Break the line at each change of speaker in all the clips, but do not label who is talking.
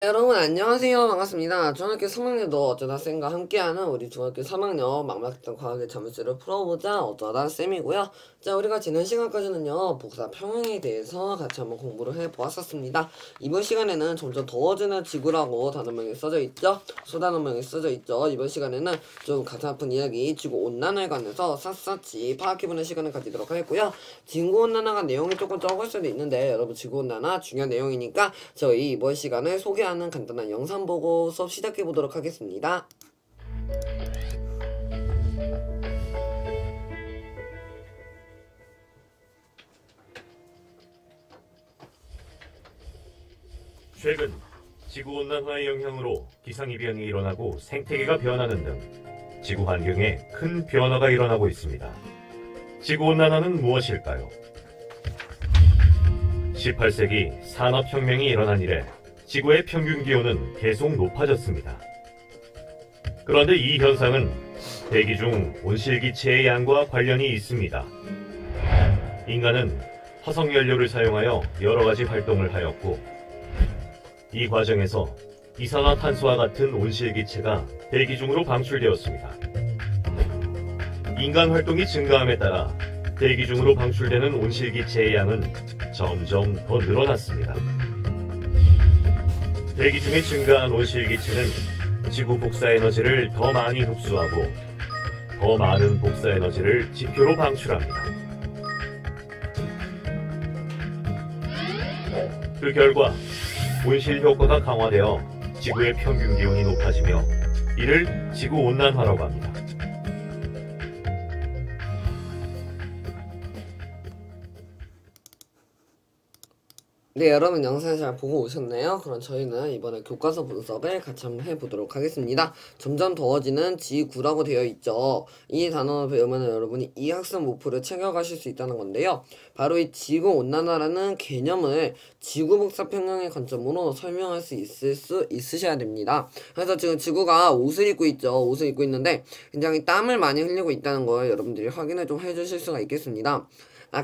여러분 안녕하세요. 반갑습니다. 중학교 3학년도 어쩌다 쌤과 함께하는 우리 중학교 3학년 막막했던 과학의 자물쇠를 풀어보자 어쩌다 쌤이고요. 자, 우리가 지난 시간까지는요 복사 평형에 대해서 같이 한번 공부를 해보았었습니다. 이번 시간에는 점점 더워지는 지구라고 단어명이 써져 있죠. 수단어명이 써져 있죠. 이번 시간에는 좀 가슴 아픈 이야기 지구온난화에 관해서 샅샅이 파악해보는 시간을 가지도록 하겠고요. 지구온난화가 내용이 조금 적을 수도 있는데 여러분 지구온난화 중요한 내용이니까 저희 이번 시간을 소개하는 간단한 영상 보고 수업 시작해 보도록 하겠습니다.
최근 지구온난화의 영향으로 기상이변이 일어나고 생태계가 변하는 등 지구 환경에 큰 변화가 일어나고 있습니다. 지구온난화는 무엇일까요? 18세기 산업혁명이 일어난 이래 지구의 평균 기온은 계속 높아졌습니다. 그런데 이 현상은 대기 중 온실기체의 양과 관련이 있습니다. 인간은 화석연료를 사용하여 여러 가지 활동을 하였고 이 과정에서 이산화탄소와 같은 온실기체가 대기 중으로 방출되었습니다. 인간 활동이 증가함에 따라 대기 중으로 방출되는 온실기체의 양은 점점 더 늘어났습니다. 대기 중에 증가한 온실기체는 지구 복사에너지를 더 많이 흡수하고 더 많은 복사에너지를 지표로 방출합니다. 그 결과 온실 효과가 강화되어 지구의 평균 기온이 높아지며 이를 지구온난화라고 합니다.
네, 여러분 영상 잘 보고 오셨나요? 그럼 저희는 이번에 교과서 분석을 같이 한번 해보도록 하겠습니다. 점점 더워지는 지구라고 되어 있죠. 이 단어 배우면 여러분이 이 학습 목표를 챙겨가실 수 있다는 건데요. 바로 이 지구온난화라는 개념을 지구복사 평형의 관점으로 설명할 수 있으셔야 됩니다. 그래서 지금 지구가 옷을 입고 있죠. 옷을 입고 있는데 굉장히 땀을 많이 흘리고 있다는 걸 여러분들이 확인을 좀 해주실 수가 있겠습니다.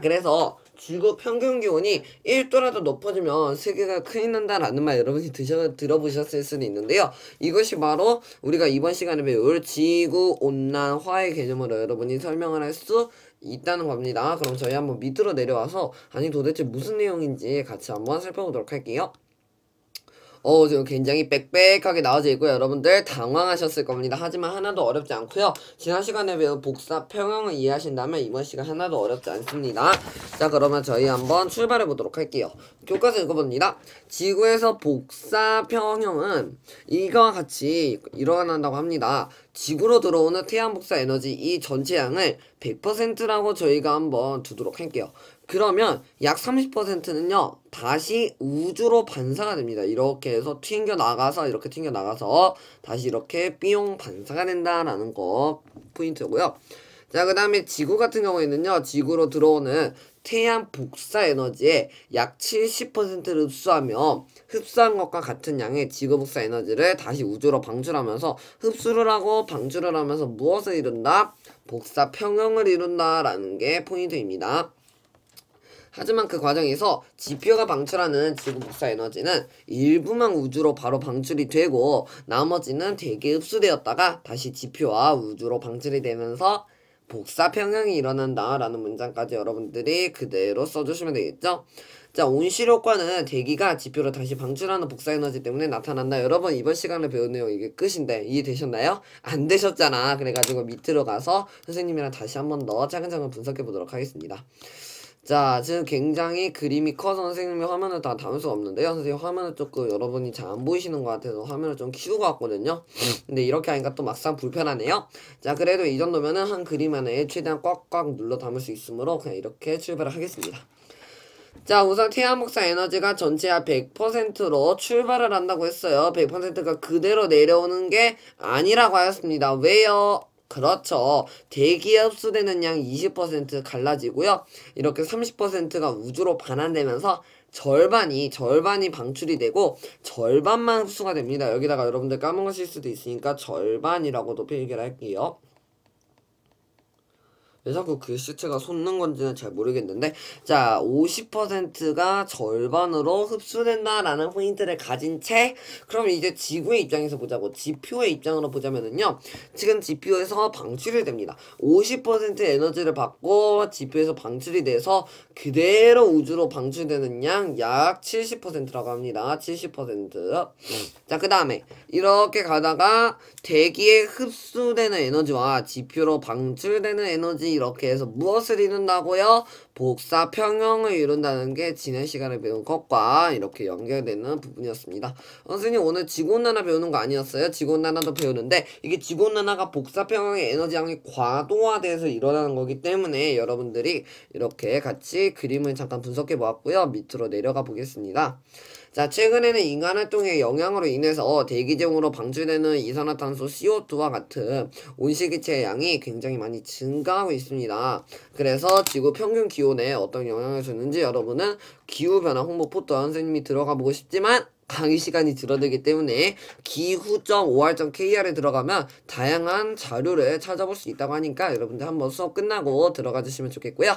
그래서 지구 평균 기온이 1도라도 높아지면 세계가 큰일 난다라는 말 여러분이 들어보셨을 수도 있는데요. 이것이 바로 우리가 이번 시간에 배울 지구온난화의 개념으로 여러분이 설명을 할 수 있다는 겁니다. 그럼 저희 한번 밑으로 내려와서 아니 도대체 무슨 내용인지 같이 한번 살펴보도록 할게요. 지금 굉장히 빽빽하게 나와져 있고요. 여러분들 당황하셨을 겁니다. 하지만 하나도 어렵지 않고요. 지난 시간에 배운 복사 평형을 이해하신다면 이번 시간 하나도 어렵지 않습니다. 자, 그러면 저희 한번 출발해 보도록 할게요. 교과서 읽어봅니다. 지구에서 복사 평형은 이거와 같이 일어난다고 합니다. 지구로 들어오는 태양 복사 에너지 이 전체 양을 100%라고 저희가 한번 두도록 할게요. 그러면 약 30%는요 다시 우주로 반사가 됩니다. 이렇게 해서 이렇게 튕겨나가서 다시 이렇게 삐용 반사가 된다라는 거 포인트고요. 자, 그 다음에 지구 같은 경우에는요 지구로 들어오는 태양 복사 에너지의 약 70%를 흡수하며 흡수한 것과 같은 양의 지구 복사 에너지를 다시 우주로 방출하면서 흡수를 하고 방출을 하면서 무엇을 이룬다? 복사 평형을 이룬다라는 게 포인트입니다. 하지만 그 과정에서 지표가 방출하는 지구 복사 에너지는 일부만 우주로 바로 방출이 되고 나머지는 대기에 흡수되었다가 다시 지표와 우주로 방출이 되면서 복사 평형이 일어난다 라는 문장까지 여러분들이 그대로 써주시면 되겠죠. 자, 온실 효과는 대기가 지표를 다시 방출하는 복사 에너지 때문에 나타난다. 여러분 이번 시간에 배운 내용 이게 끝인데 이해되셨나요? 안 되셨잖아. 그래가지고 밑으로 가서 선생님이랑 다시 한번 더 차근차근 분석해 보도록 하겠습니다. 자, 지금 굉장히 그림이 커서 선생님이 화면을 다 담을 수가 없는데요. 선생님 화면을 조금 여러분이 잘 안 보이시는 것 같아서 화면을 좀 키우고 왔거든요. 근데 이렇게 하니까 또 막상 불편하네요. 자, 그래도 이 정도면은 한 그림 안에 최대한 꽉꽉 눌러 담을 수 있으므로 그냥 이렇게 출발을 하겠습니다. 자, 우선 태양 복사 에너지가 전체의 100%로 출발을 한다고 했어요. 100%가 그대로 내려오는 게 아니라고 하였습니다. 왜요? 그렇죠. 대기에 흡수되는 양 20% 갈라지고요. 이렇게 30%가 우주로 반환되면서 절반이 방출이 되고 절반만 흡수가 됩니다. 여기다가 여러분들 까먹으실 수도 있으니까 절반이라고도 필기를 할게요. 왜 자꾸 글씨체가 솟는 건지는 잘 모르겠는데, 자, 50%가 절반으로 흡수된다라는 포인트를 가진 채, 그럼 이제 지구의 입장에서 보자고. 지표의 입장으로 보자면은요, 지금 지표에서 방출이 됩니다. 50% 에너지를 받고 지표에서 방출이 돼서 그대로 우주로 방출되는 양 약 70%라고 합니다. 70%. 자, 그 다음에 이렇게 가다가 대기에 흡수되는 에너지와 지표로 방출되는 에너지 이렇게 해서 무엇을 이룬다고요? 복사 평형을 이룬다는 게 지난 시간에 배운 것과 이렇게 연결되는 부분이었습니다. 선생님 오늘 지구온난화 배우는 거 아니었어요? 지구온난화도 배우는데 이게 지구온난화가 복사 평형의 에너지양이 과도화돼서 일어나는 거기 때문에 여러분들이 이렇게 같이 그림을 잠깐 분석해 보았고요. 밑으로 내려가 보겠습니다. 자, 최근에는 인간 활동의 영향으로 인해서 대기중으로 방출되는 이산화탄소 CO2와 같은 온실기체의 양이 굉장히 많이 증가하고 있습니다. 그래서 지구 평균 기온에 어떤 영향을 주는지 여러분은 기후변화 홍보 포털 선생님이 들어가 보고 싶지만 강의 시간이 줄어들기 때문에 기후.or.kr에 들어가면 다양한 자료를 찾아볼 수 있다고 하니까 여러분들 한번 수업 끝나고 들어가 주시면 좋겠고요.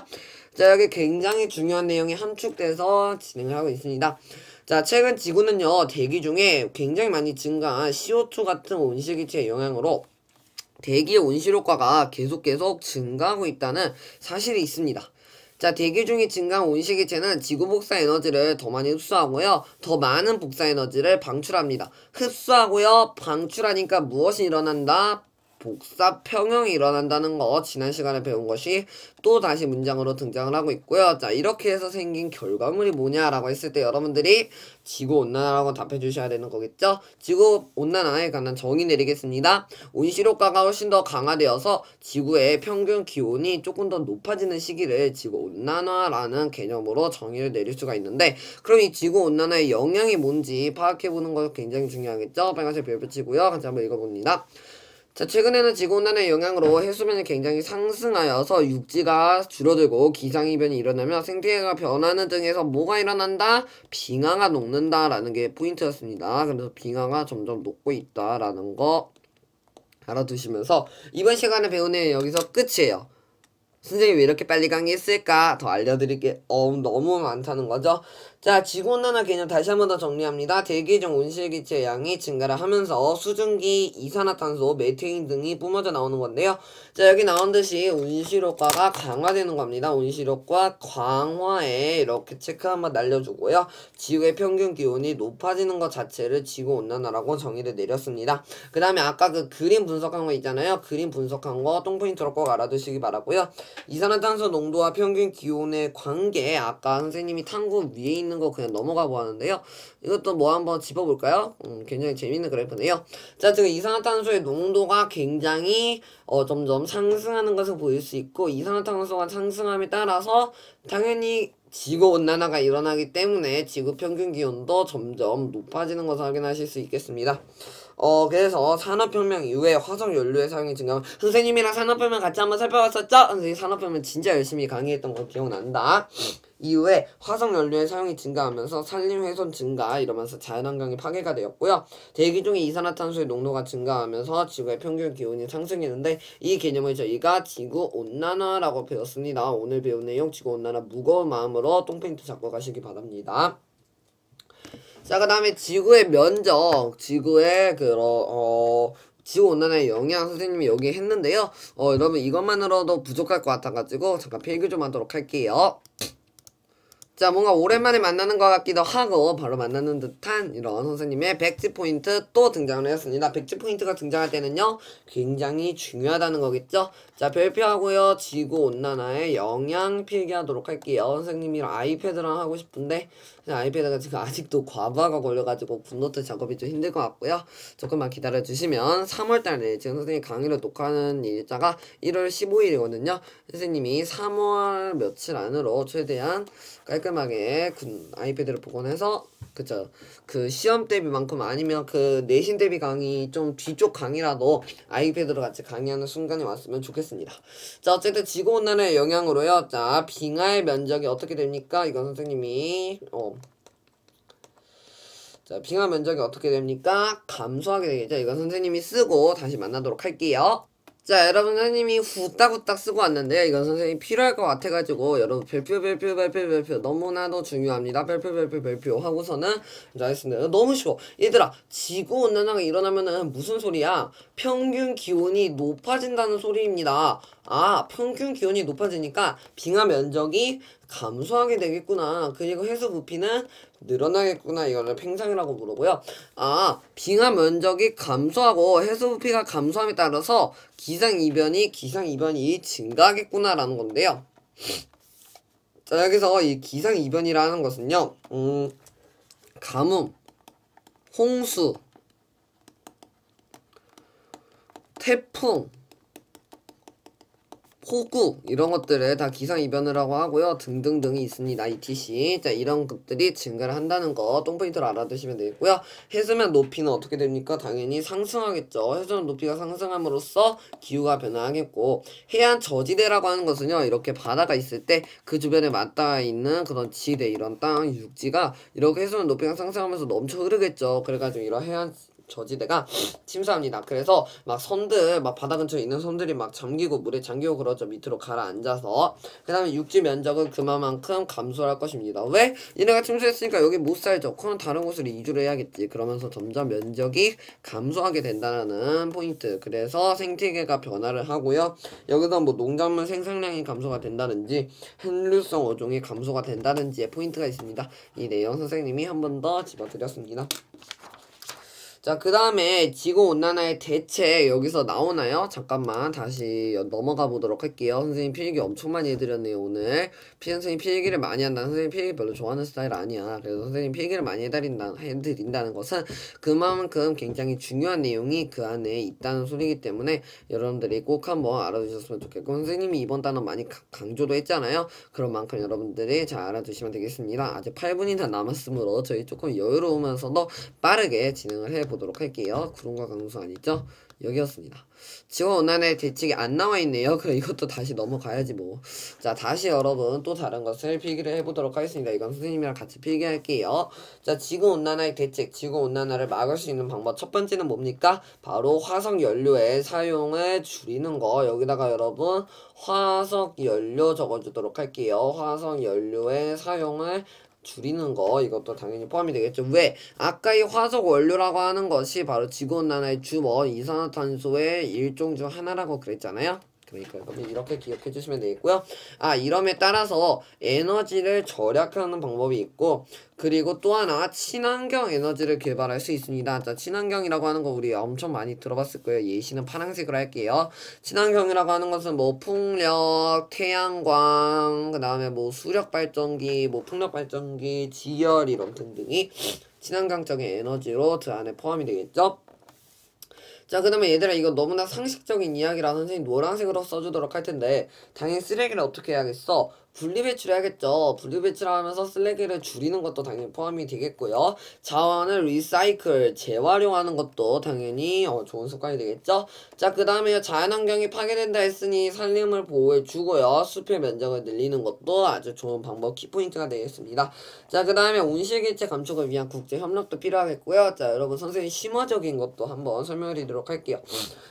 자, 여기 굉장히 중요한 내용이 함축돼서 진행을 하고 있습니다. 자, 최근 지구는요, 대기 중에 굉장히 많이 증가한 CO2 같은 온실기체의 영향으로 대기의 온실효과가 계속 증가하고 있다는 사실이 있습니다. 자, 대기 중에 증가한 온실기체는 지구 복사 에너지를 더 많이 흡수하고요. 더 많은 복사 에너지를 방출합니다. 흡수하고요. 방출하니까 무엇이 일어난다? 복사 평형이 일어난다는 거 지난 시간에 배운 것이 또 다시 문장으로 등장을 하고 있고요. 자, 이렇게 해서 생긴 결과물이 뭐냐라고 했을 때 여러분들이 지구온난화라고 답해 주셔야 되는 거겠죠? 지구온난화에 관한 정의 내리겠습니다. 온실효과가 훨씬 더 강화되어서 지구의 평균 기온이 조금 더 높아지는 시기를 지구온난화라는 개념으로 정의를 내릴 수가 있는데, 그럼 이 지구온난화의 영향이 뭔지 파악해보는 거 굉장히 중요하겠죠? 빨간색 별 붙이고요. 같이 한번 읽어봅니다. 자, 최근에는 지구온난화의 영향으로 해수면이 굉장히 상승하여서 육지가 줄어들고 기상이변이 일어나며 생태계가 변하는 등에서 뭐가 일어난다? 빙하가 녹는다라는 게 포인트였습니다. 그래서 빙하가 점점 녹고 있다라는 거 알아두시면서 이번 시간에 배운 내용 여기서 끝이에요. 선생님이 왜 이렇게 빨리 강의했을까? 더 알려드릴 게 너무 많다는 거죠. 자, 지구온난화 개념 다시 한 번 더 정리합니다. 대기 중 온실기체 양이 증가를 하면서 수증기, 이산화탄소, 메테인 등이 뿜어져 나오는 건데요. 자, 여기 나온 듯이 온실효과가 강화되는 겁니다. 온실효과 강화에 이렇게 체크 한번 날려주고요. 지구의 평균 기온이 높아지는 것 자체를 지구온난화라고 정의를 내렸습니다. 그 다음에 아까 그 그림 분석한 거 있잖아요. 그림 분석한 거 똥포인트로 꼭 알아두시기 바라고요. 이산화탄소 농도와 평균 기온의 관계, 아까 선생님이 탐구 위에 있는 거 그냥 넘어가 보았는데요. 이것도 뭐 한번 짚어볼까요? 굉장히 재밌는 그래프네요. 자, 지금 이산화탄소의 농도가 굉장히 점점 상승하는 것을 보일 수 있고, 이산화탄소가 상승함에 따라서 당연히 지구온난화가 일어나기 때문에 지구 평균 기온도 점점 높아지는 것을 확인하실 수 있겠습니다. 그래서 산업혁명 이후에 화석연료의 사용이 증가하면, 선생님이랑 산업혁명 같이 한번 살펴봤었죠? 선생님 산업혁명 진짜 열심히 강의했던 거 기억난다. 이후에 화석연료의 사용이 증가하면서 산림훼손 증가 이러면서 자연환경이 파괴가 되었고요. 대기 중에 이산화탄소의 농도가 증가하면서 지구의 평균 기온이 상승했는데, 이 개념을 저희가 지구온난화라고 배웠습니다. 오늘 배운 내용 지구온난화 무거운 마음으로 똥페인트 잡고 가시기 바랍니다. 자, 그 다음에 지구의 면적, 지구의 지구온난화의 영향 선생님이 여기 했는데요. 여러분 이것만으로도 부족할 것 같아가지고 잠깐 필기 좀 하도록 할게요. 자, 뭔가 오랜만에 만나는 것 같기도 하고 바로 만나는 듯한 이런 선생님의 백지 포인트 또 등장을 했습니다. 백지 포인트가 등장할 때는요 굉장히 중요하다는 거겠죠. 자, 별표하고요 지구온난화의 영향 필기하도록 할게요. 선생님이랑 아이패드랑 하고 싶은데 아이패드가 지금 아직도 과부하가 걸려가지고 굿노트 작업이 좀 힘들 것 같고요. 조금만 기다려주시면 3월달에 지금 선생님이 강의를 녹화하는 일자가 1월 15일이거든요. 선생님이 3월 며칠 안으로 최대한 깔끔하게 아이패드를 복원해서 그쵸, 그 시험 대비만큼 아니면 그 내신 대비 강의 좀 뒤쪽 강의라도 아이패드로 같이 강의하는 순간이 왔으면 좋겠습니다. 자, 어쨌든 지구온난화의 영향으로요. 자, 빙하의 면적이 어떻게 됩니까? 이건 선생님이 자, 빙하 면적이 어떻게 됩니까? 감소하게 되겠죠. 이건 선생님이 쓰고 다시 만나도록 할게요. 자, 여러분 선생님이 후딱후딱 쓰고 왔는데요. 이건 선생님이 필요할 것 같아가지고 여러분 별표 너무나도 중요합니다. 별표 하고서는 자 했습니다. 너무 쉬워. 얘들아, 지구온난화가 일어나면은 무슨 소리야? 평균 기온이 높아진다는 소리입니다. 아, 평균 기온이 높아지니까 빙하 면적이 감소하게 되겠구나. 그리고 해수 부피는 늘어나겠구나. 이거를 팽창이라고 부르고요. 아, 빙하 면적이 감소하고 해수 부피가 감소함에 따라서 기상이변이 증가하겠구나라는 건데요. 자, 여기서 이 기상이변이라는 것은요, 가뭄, 홍수, 태풍, 폭우 이런 것들을 다 기상이변이라고 하고요. 등등등이 있습니다. etc. 자, 이런 것들이 증가를 한다는 거 똥포인트로 알아두시면 되겠고요. 해수면 높이는 어떻게 됩니까? 당연히 상승하겠죠. 해수면 높이가 상승함으로써 기후가 변화하겠고, 해안 저지대라고 하는 것은요, 이렇게 바다가 있을 때 그 주변에 맞닿아 있는 그런 지대, 이런 땅, 육지가 이렇게 해수면 높이가 상승하면서 넘쳐 흐르겠죠. 그래가지고 이런 해안 저지대가 침수합니다. 그래서 막 선들, 막 바다 근처에 있는 선들이 막 잠기고 물에 잠기고 그러죠. 밑으로 가라앉아서. 그 다음에 육지 면적은 그만큼 감소할 것입니다. 왜? 얘네가 침수했으니까 여기 못 살죠. 그럼 다른 곳으로 이주를 해야겠지. 그러면서 점점 면적이 감소하게 된다는 포인트. 그래서 생태계가 변화를 하고요. 여기서 뭐 농작물 생산량이 감소가 된다든지 한류성 어종이 감소가 된다든지의 포인트가 있습니다. 이 내용 선생님이 한 번 더 집어드렸습니다. 자, 그 다음에 지구온난화의 대책 여기서 나오나요? 잠깐만 다시 넘어가 보도록 할게요. 선생님 필기 엄청 많이 해드렸네요 오늘. 선생님 필기를 많이 한다는, 선생님 필기 별로 좋아하는 스타일 아니야. 그래서 선생님 필기를 많이 해드린다는 것은 그만큼 굉장히 중요한 내용이 그 안에 있다는 소리이기 때문에 여러분들이 꼭 한번 알아두셨으면 좋겠고, 선생님이 이번 단어 많이 강조도 했잖아요. 그런 만큼 여러분들이 잘 알아두시면 되겠습니다. 아직 8분이 다 남았으므로 저희 조금 여유로우면서도 빠르게 진행을 해보도록 할게요. 구름과 강수 아니죠? 여기였습니다. 지구온난화의 대책이 안 나와있네요. 그럼 이것도 다시 넘어가야지 뭐. 자, 다시 여러분 또 다른 것을 필기를 해보도록 하겠습니다. 이건 선생님이랑 같이 필기할게요. 자, 지구온난화의 대책, 지구온난화를 막을 수 있는 방법 첫 번째는 뭡니까? 바로 화석연료의 사용을 줄이는 거. 여기다가 여러분 화석연료 적어주도록 할게요. 화석연료의 사용을 줄이는 거, 이것도 당연히 포함이 되겠죠. 왜? 아까 이 화석 원료라고 하는 것이 바로 지구온난화의 주범 이산화탄소의 일종 중 하나라고 그랬잖아요. 그러니까 여러분 이렇게 기억해 주시면 되겠고요. 아, 이럼에 따라서 에너지를 절약하는 방법이 있고, 그리고 또 하나 친환경 에너지를 개발할 수 있습니다. 자, 친환경이라고 하는 거 우리 엄청 많이 들어봤을 거예요. 예시는 파란색으로 할게요. 친환경이라고 하는 것은 뭐 풍력, 태양광, 그 다음에 뭐 수력 발전기, 뭐 풍력 발전기, 지열 이런 등등이 친환경적인 에너지로 그 안에 포함이 되겠죠. 자, 그 다음에 얘들아, 이거 너무나 상식적인 이야기라 선생님 노란색으로 써주도록 할 텐데, 당연히 쓰레기를 어떻게 해야겠어? 분리배출해야겠죠. 분리배출하면서 쓰레기를 줄이는 것도 당연히 포함이 되겠고요. 자원을 리사이클, 재활용하는 것도 당연히 좋은 습관이 되겠죠. 자, 그 다음에 자연환경이 파괴된다 했으니 산림을 보호해주고요. 숲의 면적을 늘리는 것도 아주 좋은 방법, 키포인트가 되겠습니다. 자, 그 다음에 온실기체 감축을 위한 국제협력도 필요하겠고요. 자, 여러분 선생님 심화적인 것도 한번 설명을 드리도록 할게요.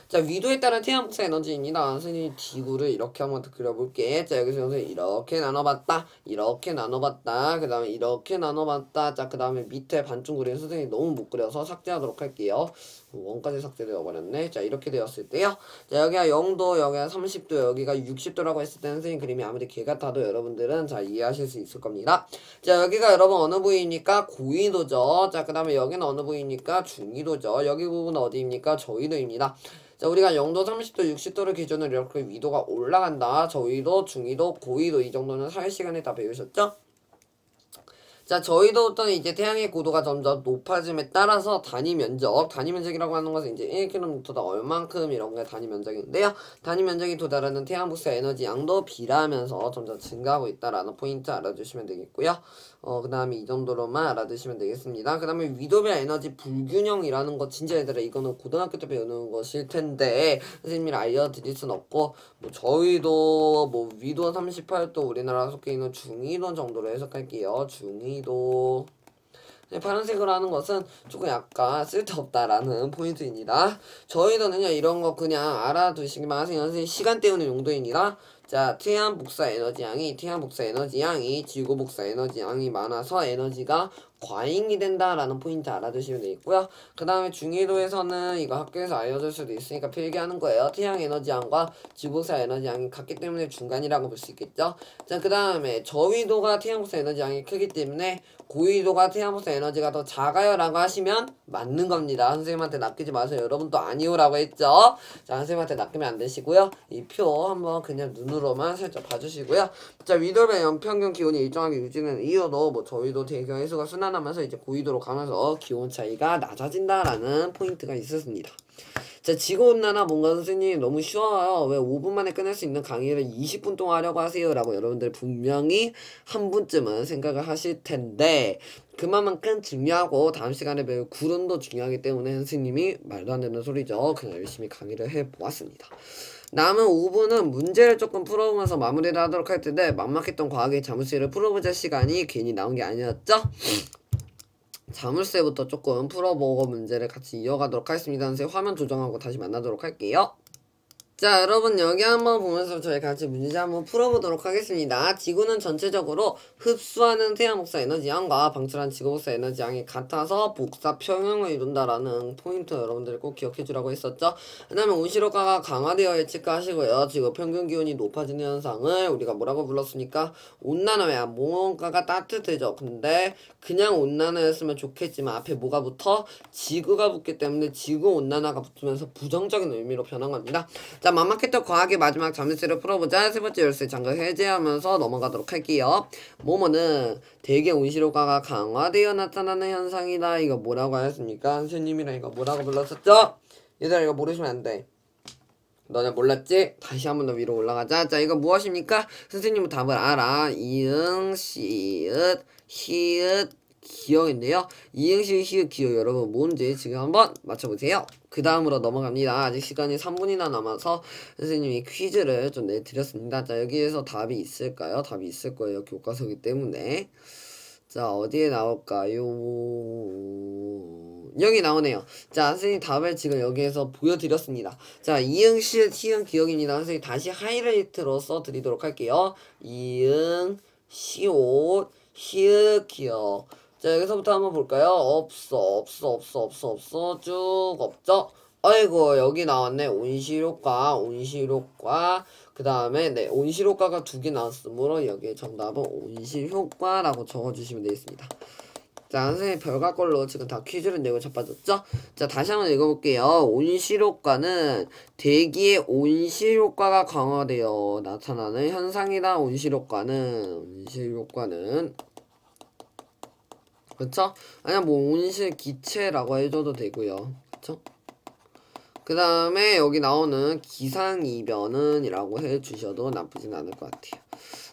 자, 위도에 따른 태양 복사 에너지입니다. 선생님이 지구를 이렇게 한번 더 그려볼게. 자, 여기서 선생님 이렇게 나눠봤다, 이렇게 나눠봤다, 그 다음에 이렇게 나눠봤다. 자, 그 다음에 밑에 반쯤 그리는 선생님이 너무 못 그려서 삭제하도록 할게요. 원까지 삭제되어 버렸네. 자, 이렇게 되었을 때요. 자, 여기가 0도, 여기가 30도, 여기가 60도라고 했을 때 선생님 그림이 아무리 개 같아도 여러분들은 잘 이해하실 수 있을 겁니다. 자, 여기가 여러분 어느 부위입니까? 고위도죠. 자, 그 다음에 여기는 어느 부위입니까? 중위도죠. 여기 부분은 어디입니까? 저위도입니다. 자, 우리가 0도, 30도, 60도를 기준으로 이렇게 위도가 올라간다. 저위도, 중위도, 고위도 이 정도는 사회 시간에 다 배우셨죠? 자, 저희도부터는 이제 태양의 고도가 점점 높아짐에 따라서 단위 면적이라고 하는 것은 이제 1km다 얼만큼 이런 게 단위 면적인데요. 단위 면적이 도달하는 태양 복사 에너지 양도 비례하면서 점점 증가하고 있다라는 포인트 알아주시면 되겠고요. 그 다음에 이 정도로만 알아두시면 되겠습니다. 그 다음에 위도별 에너지 불균형이라는 것, 진짜 얘들아 이거는 고등학교 때 배우는 것일 텐데 선생님이 알려드릴 순 없고, 뭐 저희도 뭐 위도 38도 우리나라 속해 있는 중위도 정도로 해석할게요. 중위도. 파란색으로 하는 것은 조금 약간 쓸데없다라는 포인트입니다. 저희도는요 이런 거 그냥 알아두시기만 하세요. 선생님 시간 때우는 용도입니다. 자, 태양 복사 에너지 양이 지구 복사 에너지 양이 많아서 에너지가 과잉이 된다라는 포인트 알아두시면 되겠고요. 그 다음에 중위도에서는 이거 학교에서 알려줄 수도 있으니까 필기하는 거예요. 태양 에너지 양과 지구 복사 에너지 양이 같기 때문에 중간이라고 볼 수 있겠죠. 자, 그 다음에 저위도가 태양 복사 에너지 양이 크기 때문에 고위도가 태양 복사 에너지가 더 작아요 라고 하시면 맞는 겁니다. 선생님한테 낚이지 마세요. 여러분 또 아니요 라고 했죠. 자, 선생님한테 낚이면 안 되시고요. 이 표 한번 그냥 눈으로만 살짝 봐주시고요. 자, 위도의 연평균 기온이 일정하게 유지되는 이유도 뭐 저위도 대기와 해수가 순환하면서 이제 고위도로 가면서 기온 차이가 낮아진다라는 포인트가 있었습니다. 자, 지구온난화 뭔가 선생님이 너무 쉬워요. 왜 5분 만에 끝낼 수 있는 강의를 20분 동안 하려고 하세요? 라고 여러분들 분명히 한 분쯤은 생각을 하실 텐데 그만큼 중요하고 다음 시간에 배울 구름도 중요하기 때문에 선생님이 말도 안 되는 소리죠. 그냥 열심히 강의를 해보았습니다. 남은 5분은 문제를 조금 풀어보면서 마무리를 하도록 할 텐데 막막했던 과학의 자물쇠를 풀어보자 시간이 괜히 나온 게 아니었죠? 자물쇠부터 조금 풀어보고 문제를 같이 이어가도록 하겠습니다. 선생님 화면 조정하고 다시 만나도록 할게요. 자, 여러분 여기 한번 보면서 저희 같이 문제 한번 풀어보도록 하겠습니다. 지구는 전체적으로 흡수하는 태양 복사 에너지 양과 방출한 지구 복사 에너지 양이 같아서 복사 평형을 이룬다라는 포인트 여러분들이 꼭 기억해 주라고 했었죠. 그 다음에 온실효과가 강화되어 예측하시고요. 지구 평균 기온이 높아지는 현상을 우리가 뭐라고 불렀습니까? 온난화야. 뭔가가 따뜻해져. 근데 그냥 온난화였으면 좋겠지만 앞에 뭐가 붙어? 지구가 붙기 때문에 지구 온난화가 붙으면서 부정적인 의미로 변한 겁니다. 자, 만막했던 과학의 마지막 자물쇠를 풀어보자. 세 번째 열쇠 장갑 해제하면서 넘어가도록 할게요. 뭐뭐는 대기 온실효과가 강화되어 나타나는 현상이다. 이거 뭐라고 하였습니까? 선생님이랑 이거 뭐라고 불렀었죠? 얘들아 이거 모르시면 안 돼. 너네 몰랐지? 다시 한 번 더 위로 올라가자. 자, 이거 무엇입니까? 선생님은 답을 알아. 이응, 시읒, 히읗, 기억인데요. 이응, 시읒, 히읗, 기억 여러분 뭔지 지금 한번 맞춰보세요. 그 다음으로 넘어갑니다. 아직 시간이 3분이나 남아서 선생님이 퀴즈를 좀 내드렸습니다. 자, 여기에서 답이 있을까요? 답이 있을 거예요. 교과서기 때문에. 자, 어디에 나올까요? 여기 나오네요. 자, 선생님 답을 지금 여기에서 보여드렸습니다. 자, 이응, 시읒, 히읗, 기억입니다. 선생님 다시 하이라이트로 써드리도록 할게요. 이응, 시옷, 히읗, 기억. 자, 여기서부터 한번 볼까요? 없어 쭉 없죠? 아이고 여기 나왔네. 온실효과 그 다음에 네 온실효과가 2개 나왔으므로 여기에 정답은 온실효과라고 적어주시면 되겠습니다. 자, 선생님 별과 걸로 지금 다 퀴즈를 내고 자빠졌죠? 자, 다시 한번 읽어볼게요. 온실효과는 대기의 온실효과가 강화되어 나타나는 현상이다. 온실효과는 그쵸? 아니면 뭐 온실 기체라고 해줘도 되고요. 그쵸? 그 다음에 여기 나오는 기상이변은 이라고 해주셔도 나쁘진 않을 것 같아요.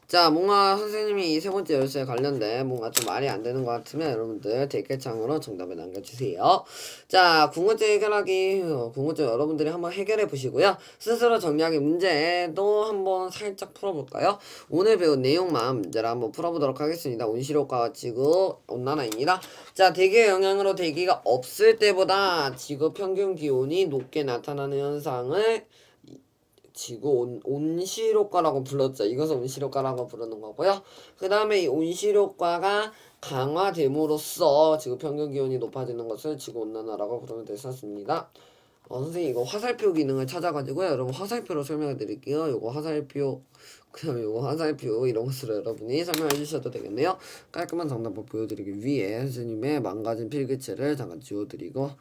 자, 뭔가 선생님이 이 세 번째 열쇠에 관련된 뭔가 좀 말이 안 되는 것 같으면 여러분들 댓글창으로 정답을 남겨주세요. 자, 궁금증 해결하기, 궁금증 여러분들이 한번 해결해 보시고요. 스스로 정리하기 문제도 한번 살짝 풀어볼까요? 오늘 배운 내용만 문제를 한번 풀어보도록 하겠습니다. 온실효과와 지구 온난화입니다. 자, 대기의 영향으로 대기가 없을 때보다 지구 평균 기온이 높게 나타나는 현상을 지구 온실효과라고 불렀죠. 이것을 온실효과라고 부르는 거고요. 그 다음에 이 온실효과가 강화됨으로써 지구 평균 기온이 높아지는 것을 지구온난화라고 부르면 됐었습니다. 선생님 이거 화살표 기능을 찾아가지고요. 여러분 화살표로 설명해 드릴게요. 요거 화살표 그 다음에 요거 화살표 이런 것으로 여러분이 설명해 주셔도 되겠네요. 깔끔한 정답을 보여드리기 위해 선생님의 망가진 필기체를 잠깐 지워드리고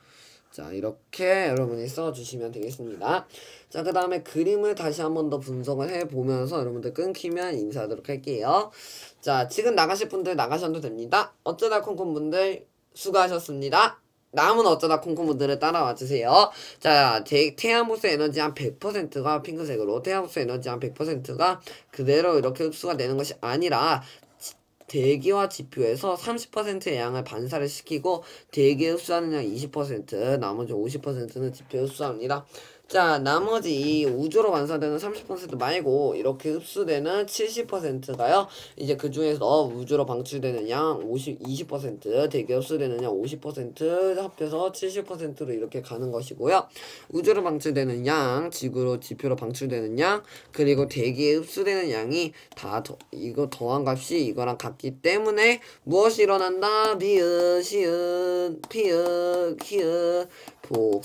자, 이렇게 여러분이 써주시면 되겠습니다. 자, 그 다음에 그림을 다시 한 번 더 분석을 해보면서 여러분들 끊기면 인사하도록 할게요. 자, 지금 나가실 분들 나가셔도 됩니다. 어쩌다 콩콩 분들 수고하셨습니다. 남은 어쩌다 콩콩 분들을 따라와 주세요. 자, 태양 복수 에너지 한 100%가 핑크색으로 태양 복수 에너지 한 100%가 그대로 이렇게 흡수가 되는 것이 아니라 대기와 지표에서 30%의 양을 반사를 시키고 대기에 흡수하는 양 20%, 나머지 50%는 지표에 흡수합니다. 자, 나머지 이 우주로 완성되는 30% 말고 이렇게 흡수되는 70%가요. 이제 그 중에서 우주로 방출되는 양 20%, 대기 흡수되는 양 50% 합해서 70%로 이렇게 가는 것이고요. 우주로 방출되는 양, 지구로 지표로 방출되는 양, 그리고 대기에 흡수되는 양이 이거 더한 값이 이거랑 같기 때문에 무엇이 일어난다? 비읍, 시읍, 피읍, 키읍, 복